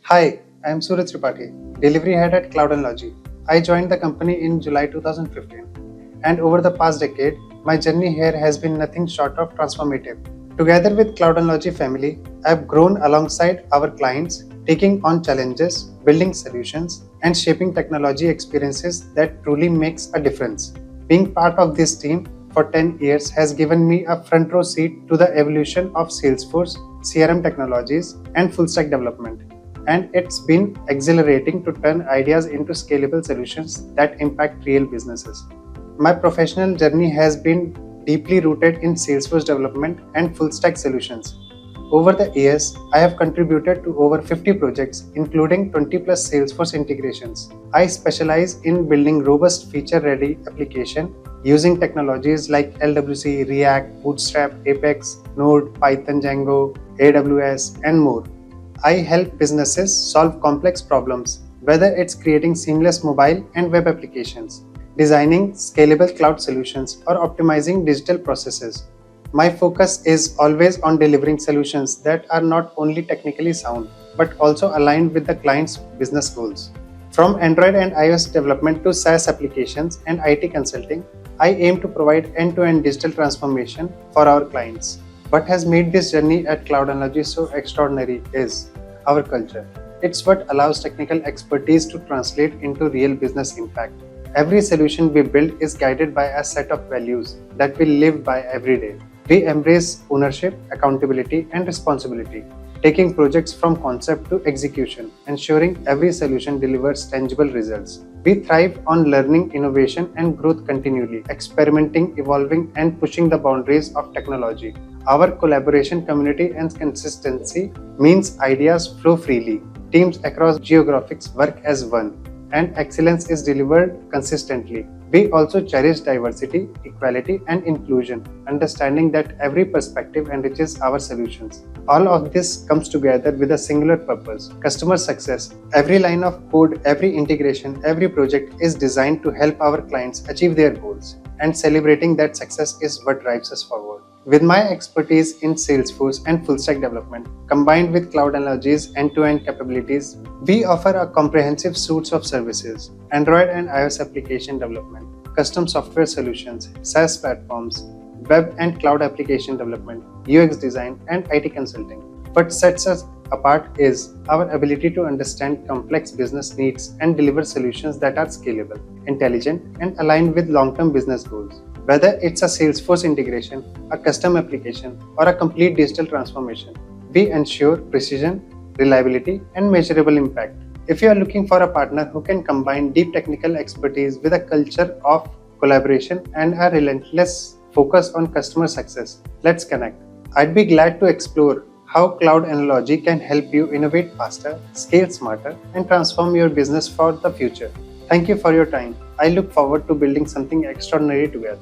Hi, I am Suraj Tripathi, Delivery Head at Cloud&Logy. I joined the company in July 2015, and over the past decade, my journey here has been nothing short of transformative. Together with Cloud&Logy family, I have grown alongside our clients, taking on challenges, building solutions, and shaping technology experiences that truly makes a difference. Being part of this team for 10 years has given me a front row seat to the evolution of Salesforce, CRM technologies, and full stack development, and it's been exhilarating to turn ideas into scalable solutions that impact real businesses. My professional journey has been deeply rooted in Salesforce development and full stack solutions. Over the years, I have contributed to over 50 projects, including 20 plus Salesforce integrations. I specialize in building robust feature ready application using technologies like LWC, React, Bootstrap, Apex, Node, Python, Django, AWS, and more. I help businesses solve complex problems, whether it's creating seamless mobile and web applications, designing scalable cloud solutions, or optimizing digital processes. My focus is always on delivering solutions that are not only technically sound, but also aligned with the client's business goals. From Android and iOS development to SaaS applications and IT consulting, I aim to provide end-to-end digital transformation for our clients. What has made this journey at Cloud&Logy so extraordinary is our culture. It's what allows technical expertise to translate into real business impact. Every solution we build is guided by a set of values that we live by every day. We embrace ownership, accountability, and responsibility, taking projects from concept to execution, ensuring every solution delivers tangible results. We thrive on learning, innovation, and growth continually, experimenting, evolving, and pushing the boundaries of technology. Our collaboration, community, and consistency means ideas flow freely, teams across geographics work as one, and excellence is delivered consistently. We also cherish diversity, equality, and inclusion, understanding that every perspective enriches our solutions. All of this comes together with a singular purpose: customer success. Every line of code, every integration, every project is designed to help our clients achieve their goals, and celebrating that success is what drives us forward. With my expertise in Salesforce and full stack development, combined with Cloud&Logy's end-to-end capabilities, we offer a comprehensive suite of services: Android and iOS application development, custom software solutions, SaaS platforms, web and cloud application development, UX design, and IT consulting. What sets us apart is our ability to understand complex business needs and deliver solutions that are scalable, intelligent, and aligned with long-term business goals. Whether it's a Salesforce integration, a custom application, or a complete digital transformation, we ensure precision, reliability, and measurable impact. If you are looking for a partner who can combine deep technical expertise with a culture of collaboration and a relentless focus on customer success, let's connect. I'd be glad to explore how Cloud&Logy can help you innovate faster, scale smarter, and transform your business for the future. Thank you for your time. I look forward to building something extraordinary together.